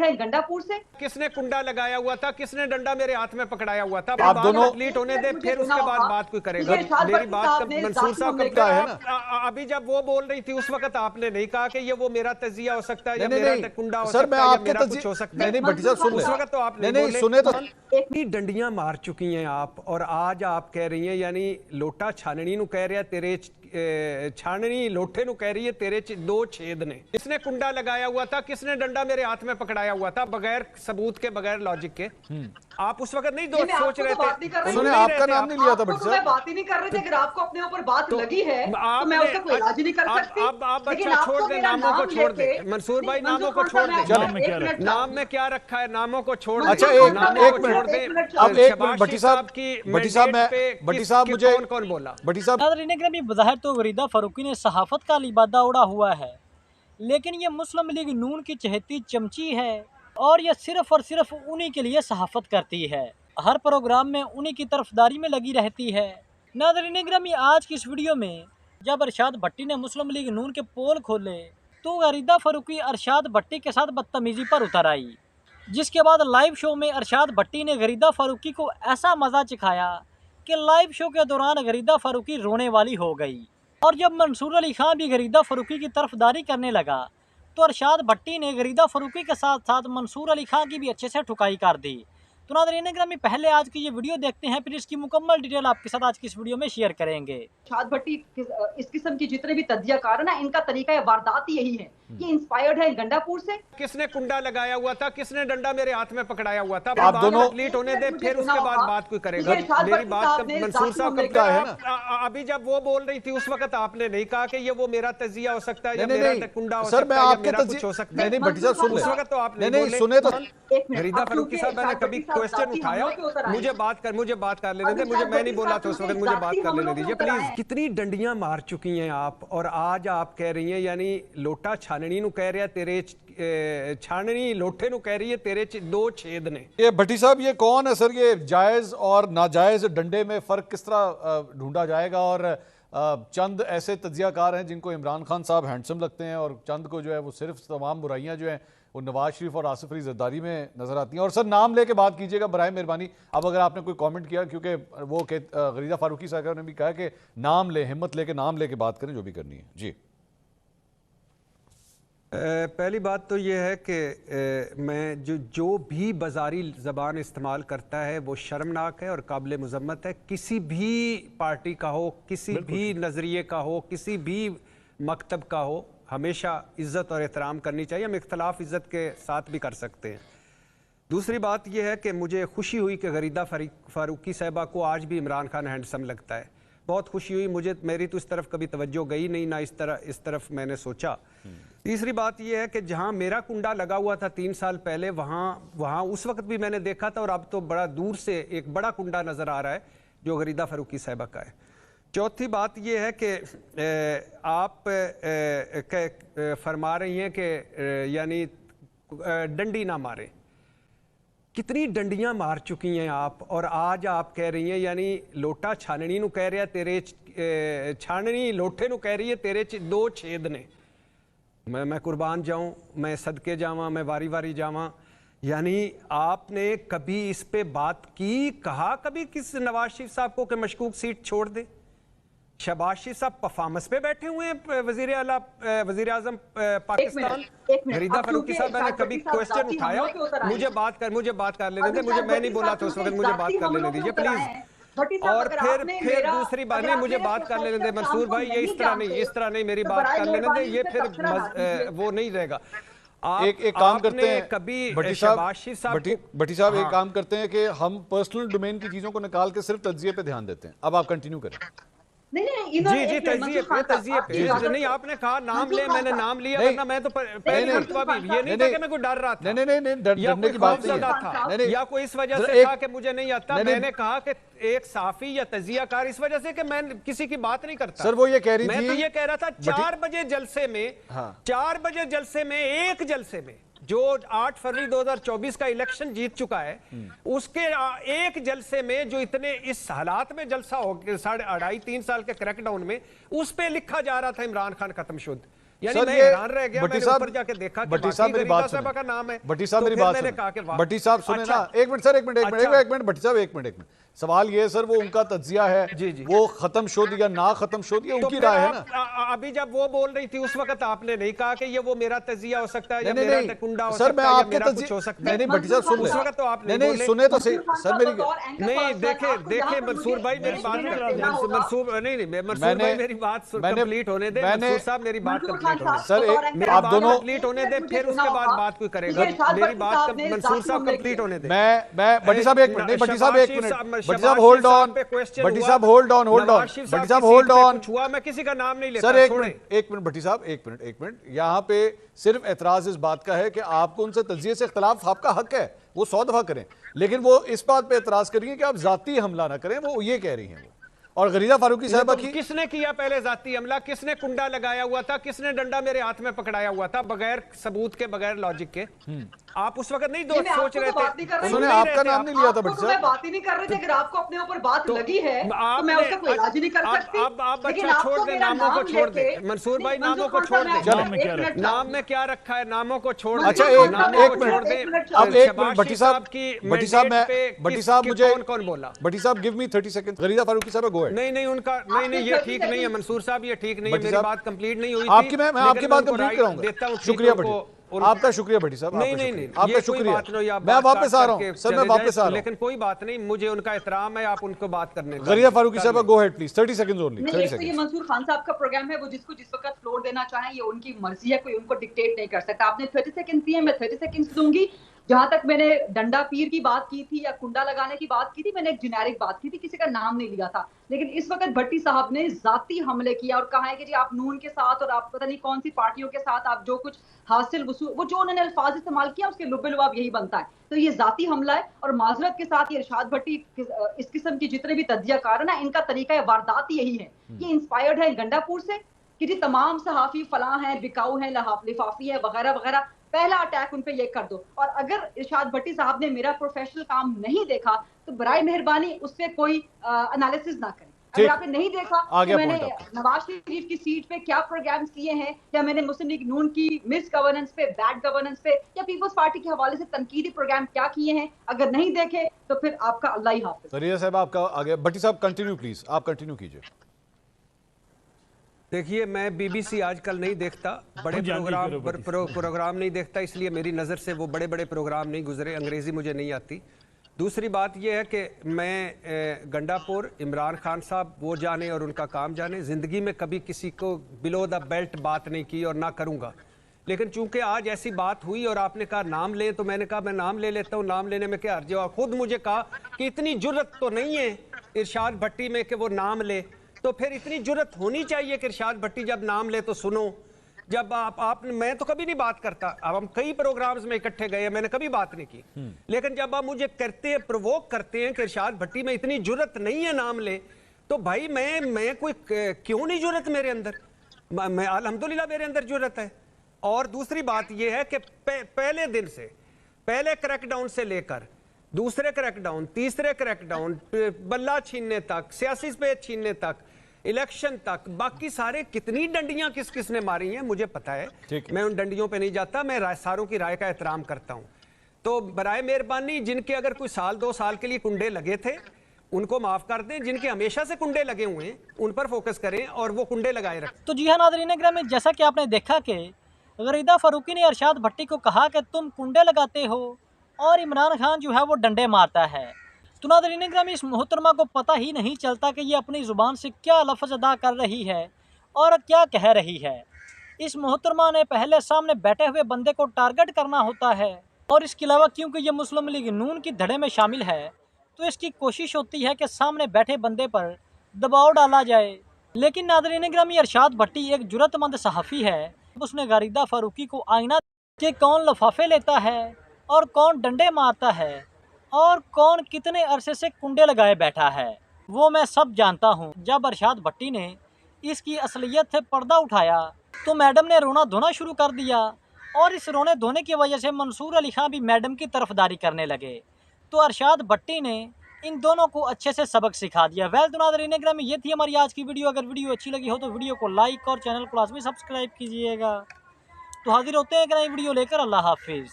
Inspired है गंडापुर से। किसने कुंडा लगाया हुआ था, किसने डंडा मेरे हाथ में पकड़ाया हुआ था? आप दोनों कंप्लीट होने दे, फिर उसके बाद बात कोई करेगा। मेरी बात मंसूर साहब का है ना, अभी जब वो बोल रही थी उस वक्त आपने नहीं कहा कि ये वो मेरा तजिया हो सकता है या मेरा कुंडा हो सकता है या मेरा कुछ हो सकता है। नहीं भट्टी साहब सुन उस वक्त तो आपने नहीं सुने तो इतनी डंडियां मार चुकी हैं आप, और आज आप कह रही हैं, यानी लोटा छाननी नु कह रहा तेरे छाननी लोटे नु कह रही है तेरे दो छेद ने। किसने कुंडा लगाया हुआ था, किसने डंडा मेरे हाथ में पकड़ाया हुआ था, बगैर सबूत के, बगैर लॉजिक के? आप उस वक्त नहीं सोच रहे थे? सुने आपका नाम नहीं लिया था भट्टी साहब, बात ही नहीं कर रहे थे। अगर आपको अपने ऊपर बात लगी है तो मैं उसका कोई इलाज नहीं कर सकती। आप बच्चा छोड़ दे, नामों को छोड़ दे मंसूर भाई, नामों को छोड़ दे। नाम में क्या रखा है, नामों को छोड़ दे। अच्छा एक मिनट, अब एक मिनट भट्टी साहब मुझे कौन बोला? भट्टी साहब बज़ाहिर तो गरीदा फारूकी ने सहाफत का लिबादा उड़ा हुआ है, लेकिन ये मुस्लिम लीग नून की चहेती चमची है और ये सिर्फ और सिर्फ उन्हीं के लिए सहाफत करती है। हर प्रोग्राम में उन्हीं की तरफदारी में लगी रहती है। नाज़रीन ग्रामी, आज की इस वीडियो में जब अरशाद भट्टी ने मुस्लिम लीग नून के पोल खोले तो गरीदा फारूकी अरशाद भट्टी के साथ बदतमीजी पर उतर आई, जिसके बाद लाइव शो में अरशाद भट्टी ने गरीदा फारूकी को ऐसा मज़ा चिखाया कि लाइव शो के दौरान गरीदा फारूकी रोने वाली हो गई। और जब मंसूर अली खान भी गरीदा फारूकी की तरफदारी करने लगा तो अरशाद भट्टी ने गरीदा फारूकी के साथ साथ मंसूर अली खान की भी अच्छे से ठुकाई कर दी। तो नाज़रीन ग्रामी, पहले आज की ये वीडियो देखते हैं, फिर इसकी मुकम्मल डिटेल आपके साथ आज की इस वीडियो में शेयर करेंगे। अरशाद भट्टी इस किस्म की जितने भी तज्जियाकार है ना, इनका तरीका वारदात यही है कि इंस्पायर्ड है गंडापुर से। किसने कुंडा लगाया हुआ था, किसने डंडा मेरे हाथ में पकड़ाया हुआ था? आप दोनों कंप्लीट होने दे, फिर उसके बाद बात कोई करेगा। मेरी बात मंसूर साहब का है ना, अभी जब वो बोल रही थी उस वक्त आपने नहीं कहा कि ये वो मेरा तजिया हो सकता है या मेरा कुंडा हो सकता है या मेरा कुछ हो सकता है। नहीं भट्टी साहब सुन उस वक्त तो आपने नहीं सुने तो गरीदा फारूकी साहब, मैंने कभी क्वेश्चन उठाया? मुझे बात कर लेने दे, मैं नहीं बोला था उस वक्त, मुझे बात कर लेने दीजिए प्लीज। कितनी डंडियां मार चुकी हैं आप, और आज आप कह रही हैं, यानी लोटा छाननी नु कह रहा तेरे छाननी लोटे नु कह रही है तेरे दो छेद ने। ये भट्टी साहब ये कौन है सर? ये जायज और नाजायज डंडे में फर्क किस तरह ढूंढा जाएगा? और चंद ऐसे तज्जियाकार हैं जिनको इमरान खान साहब हैंडसम लगते हैं और चंद को जो है वो सिर्फ तमाम बुराइयां जो हैं वो नवाज शरीफ और आसिफ अली जरदारी में नजर आती हैं। और सर नाम लेके बात कीजिएगा बराए मेहरबानी। अब अगर आपने कोई कमेंट किया, क्योंकि वो गरीदा फारूकी साहब ने भी कहा कि नाम ले, हिम्मत लेके नाम लेके बात करें जो भी करनी है। जी पहली बात तो ये है कि मैं जो भी बाजारी ज़बान इस्तेमाल करता है वो शर्मनाक है और काबिल मज़म्मत है। किसी भी पार्टी का हो, किसी भी नज़रिए का हो, किसी भी मकतब का हो, हमेशा इज़्ज़त और एहतराम करनी चाहिए। हम इख्तलाफ इज़्ज़त के साथ भी कर सकते हैं। दूसरी बात यह है कि मुझे खुशी हुई कि गरीदा फारूकी साहिबा को आज भी इमरान खान हैंडसम लगता है। बहुत खुशी हुई मुझे। मेरी तो इस तरफ कभी तवज्जो गई नहीं, ना इस तरफ मैंने सोचा। तीसरी बात यह है कि जहां मेरा कुंडा लगा हुआ था 3 साल पहले, वहां उस वक्त भी मैंने देखा था, और अब तो बड़ा दूर से एक बड़ा कुंडा नज़र आ रहा है जो गरीदा फारूकी साहिबा का है। चौथी बात यह है कि आप फरमा रही हैं कि यानी डंडी ना मारे। कितनी डंडियां मार चुकी हैं आप, और आज आप कह रही हैं, यानी लोटा छाननी नु कह रहा तेरे छाननी लोटे नु कह रही है तेरे दो छेद ने। मैं कुर्बान जाऊं, मैं सदके जावां, मैं वारी वारी जावां। यानी आपने कभी इस पे बात की, कहा कभी किस नवाज शरीफ साहब को कि मशकूक सीट छोड़ दे? शहबाज शरीफ साहब परफॉर्मेंस पे बैठे हुए हैं, वजीर आजम पाकिस्तान। गरीदा फारूकी साहब, मैंने कभी क्वेश्चन उठाया? मुझे बात कर लेने दे, मैं नहीं बोला था उस वक्त, मुझे बात कर लेने दीजिए प्लीज। और फिर दूसरी बात नहीं, मुझे बात कर लेने दे मंसूर भाई, ये इस तरह नहीं मेरी बात कर लेने दे, ये फिर वो नहीं रहेगा। एक काम करते हैं कभी भट्टी साहब एक काम करते हैं कि हम पर्सनल डोमेन की चीजों को निकाल के सिर्फ तज्जिए पे ध्यान देते हैं। अब आप कंटिन्यू करें। नहीं जी तजिए पे नहीं, आपने कहा नाम ले, मैंने नाम लिया, वरना मैं तो पहले मर्तबा भी ये नहीं था कि मैं कोई डर रहा था, नहीं डरने की बात नहीं है, या कोई इस वजह से कहा कि मुझे नहीं आता। मैंने कहा कि एक साफी या तजियाकार इस वजह से कि मैं किसी की बात नहीं करता। सर वो ये कह रही थी, मैं तो ये कह रहा था 4 बजे जलसे में एक जलसे में जो 8 फरवरी 2024 का इलेक्शन जीत चुका है, उसके एक जलसे में जो इतने इस हालात में जलसा हो 2.5-3 साल के क्रैकडाउन में, उस पे लिखा जा रहा था इमरान खान खत्म शुद्ध। यानी सर मैं ये हैरान रह गया, भट्टी मैंने साहब ऊपर जाके देखा कि भट्टी वाकई साहब मेरी गरीदा बात साहबा सुने, का नाम है। भट्टी साहब तो मेरी फिर बात मैंने सुने, कहा कि वाह। भट्टी साहब सुने अच्छा। ना, एक मिनट सर, एक मिनट अच्छा। एक मिनट भट्टी साहब, एक मिनट सवाल ये है सर, वो उनका तज्जिया है, जी, जी। वो खत्म शोध या ना खत्म शोध, ये तो उनकी फिर राय है आप ना। अभी जब वो बोल रही थी उस वक्त आपने नहीं कहा कि ये वो मेरा तजिया हो सकता है या नहीं मेरा नहीं कुंडा हो सर, मैं सकता है या आपके मेरा कुछ हो सकता नहीं है। नहीं भट्टी साहब सुन उस लें, वक्त तो आप नहीं नहीं नहीं बोले। सुने तो सही सर मेरी, नहीं देखे देखे मंसूर भाई मेरी बात मंसूर नहीं नहीं मंसूर भाई मेरी बात कंप्लीट होने दे, मंसूर साहब मेरी बात कंप्लीट होने दे सर मेरी आप बात दोनों कंप्लीट होने दे, फिर उसके बाद बात कोई करेगा। मेरी बात मंसूर साहब कंप्लीट होने दे। मैं भट्टी साहब एक मिनट, नहीं भट्टी साहब एक मिनट, भट्टी साहब होल्ड ऑन, भट्टी साहब होल्ड ऑन, भट्टी साहब होल्ड ऑन, हुआ मैं किसी का नाम नहीं लेता सर एक मिनट भट्टी साहब, एक मिनट, यहाँ पे सिर्फ एतराज इस बात का है कि आपको उनसे तज्जिये से इख्तलाफ, आपका हक है, वो 100 दफा करें, लेकिन वो इस बात पे एतराज करेंगे कि आप जाती हमला ना करें, वो ये कह रही हैं वो। और गरीदा फारूकी साहबा की किसने किया पहले जाती हमला, किसने कुंडा लगाया हुआ था, किसने डंडा मेरे हाथ में पकड़ाया हुआ था बगैर सबूत के, बगैर लॉजिक के? आप उस वक्त नहीं सोच रहे थे, उन्होंने आपका नाम नहीं लिया था भट्टी साहब। बात ही नहीं कर रहे थे। अगर आपको अपने ऊपर बात लगी है तो मैं उसका कोई इलाज नहीं कर सकती। आप बच्चा छोड़ दे, नामों को छोड़ दे मंसूर भाई, नामों को छोड़ दे, नाम में क्या रखा है, नामों को छोड़ दे। अच्छा एक मिनट, अब एक मिनट भट्टी साहब, भट्टी साहब मुझे कौन बोला? भट्टी साहब गिव मी 30 सेकंड, गरीदा फारूकी साहब गो अहेड। नहीं उनका नहीं ये ठीक नहीं है मंसूर साहब, ये ठीक नहीं है, मेरी बात कंप्लीट नहीं हुई थी। आपकी मैं आपकी बात कंप्लीट कराऊंगा, शुक्रिया भट्टी, आपका शुक्रिया भट्टी साहब, नहीं आपका शुक्रिया, मैं वापस आ रहा हूँ सर, मैं वापस आ रहा हूँ, लेकिन कोई बात नहीं, मुझे उनका एहतराम है, आप उनको बात करने दें। गरीदा फारूकी साहब go ahead please, 30 seconds only, 30 ये सेकंड्स। मंसूर खान साहब का प्रोग्राम है, वो जिसको जिस वक्त फ्लोर देना चाहें ये उनकी मर्जी है, कोई उनको डिक्टेट नहीं कर सकता। आपने 30 सेकंड दिए, मैं 30 सेकंड दूंगी। जहां तक मैंने डंडा पीर की बात की थी या कुंडा लगाने की बात की थी, मैंने एक जेनेरिक बात की थी, किसी का नाम नहीं लिया था। लेकिन इस वक्त भट्टी साहब ने जाती हमले किया और कहा है कि जी आप नून के साथ और आप पता नहीं कौन सी पार्टियों के साथ आप जो कुछ हासिल वसूल, वो जो उन्होंने अल्फाज इस्तेमाल किया उसके लुबे-लुबाब यही बनता है। तो ये जाती हमला है और माजरत के साथ ये इरशाद भट्टी इस किस्म की जितने भी तज्जियाकार है ना, इनका तरीका वारदात यही है। ये इंस्पायर्ड है गंडापुर से कि जी तमाम सहाफी फलां हैं, बिकाऊ हैं, लिफाफी है वगैरह वगैरह, पहला अटैक उन पे ये कर दो। और अगर इरशाद भट्टी साहब ने मेरा प्रोफेशनल काम नहीं देखा तो बराए मेहरबानी उस पे कोई एनालिसिस ना करें। अगर आपने नहीं देखा कि मैंने नवाज शरीफ की सीट पे क्या प्रोग्राम्स किए हैं, या मैंने मुस्लिम लीग नून की मिस गवर्नेंस पे, बैड गवर्नेंस पे, या पीपल्स पार्टी के हवाले से तनकीदी प्रोग्राम क्या किए हैं, अगर नहीं देखे तो फिर आपका अल्लाह ही हाफिज। गरीदा साहब आपका आगे, भट्टी साहब कंटिन्यू प्लीज, आप कंटिन्यू कीजिए। देखिए मैं बीबीसी आजकल नहीं देखता, बड़े प्रोग्राम नहीं देखता, इसलिए मेरी नज़र से वो बड़े बड़े प्रोग्राम नहीं गुजरे, अंग्रेज़ी मुझे नहीं आती। दूसरी बात यह है कि मैं गंडापुर इमरान खान साहब वो जाने और उनका काम जाने, ज़िंदगी में कभी किसी को बिलो द बेल्ट बात नहीं की और ना करूँगा। लेकिन चूंकि आज ऐसी बात हुई और आपने कहा नाम लें, तो मैंने कहा मैं नाम ले लेता हूँ, नाम लेने में क्या हर्ज है। खुद मुझे कहा कि इतनी जुर्रत तो नहीं है इरशाद भट्टी में कि वो नाम ले, तो फिर इतनी जुर्रत होनी चाहिए कि इरशाद भट्टी जब नाम ले तो सुनो। जब आपने, मैं तो कभी नहीं बात करता, अब हम कई प्रोग्राम्स में इकट्ठे गए, मैंने कभी बात नहीं की, लेकिन जब आप मुझे करते हैं, प्रोवोक करते हैं कि इरशाद भट्टी में इतनी जुर्रत नहीं है नाम ले, तो भाई मैं कोई क्यों नहीं जुर्रत मेरे अंदर, मैं अल्हम्दुलिल्लाह मेरे अंदर जुर्रत है। और दूसरी बात यह है कि पहले दिन से, पहले क्रैकडाउन से लेकर दूसरे क्रैकडाउन, तीसरे क्रैकडाउन, बल्ला छीनने तक, सियासी स्पेस छीनने तक, इलेक्शन तक, बाकी सारे कितनी डंडियां किस किस ने मारी हैं मुझे पता है, मैं उन डंडियों पे नहीं जाता, मैं सारों की राय का एहतराम करता हूं। तो बराए मेहरबानी जिनके अगर कोई साल 2 साल के लिए कुंडे लगे थे उनको माफ कर दें, जिनके हमेशा से कुंडे लगे हुए हैं उन पर फोकस करें और वो कुंडे लगाए रखें। तो जी हाँ नाज़रीन ग्रामी, जैसा कि आपने देखा कि गरीदा फारूकी ने इरशाद भट्टी को कहा कि तुम कुंडे लगाते हो और इमरान खान जो है वो डंडे मारता है। तो नाज़रीन ग्रामी, इस मोहतरमा को पता ही नहीं चलता कि ये अपनी ज़ुबान से क्या लफ्ज़ अदा कर रही है और क्या कह रही है। इस मोहतरमा ने पहले सामने बैठे हुए बंदे को टारगेट करना होता है, और इसके अलावा क्योंकि ये मुस्लिम लीग नून की धड़े में शामिल है तो इसकी कोशिश होती है कि सामने बैठे बंदे पर दबाव डाला जाए। लेकिन नाज़रीन ग्रामी, इरशाद भट्टी एक जुर्रतमंद सहाफ़ी है, उसने गरीदा फारूकी को आईना के कौन लफाफे लेता है और कौन डंडे मारता है और कौन कितने अरसे से कुंडे लगाए बैठा है वो मैं सब जानता हूँ। जब इरशाद भट्टी ने इसकी असलियत से पर्दा उठाया तो मैडम ने रोना धोना शुरू कर दिया, और इस रोने धोने की वजह से मंसूर अली खान भी मैडम की तरफदारी करने लगे। तो इरशाद भट्टी ने इन दोनों को अच्छे से सबक सिखा दिया। वेल तो नाज़रीन इकराम, ये थी हमारी आज की वीडियो। अगर वीडियो अच्छी लगी हो तो वीडियो को लाइक और चैनल को लाजमी सब्सक्राइब कीजिएगा। तो हाजिर होते हैं एक नई वीडियो लेकर। अल्लाह हाफिज़।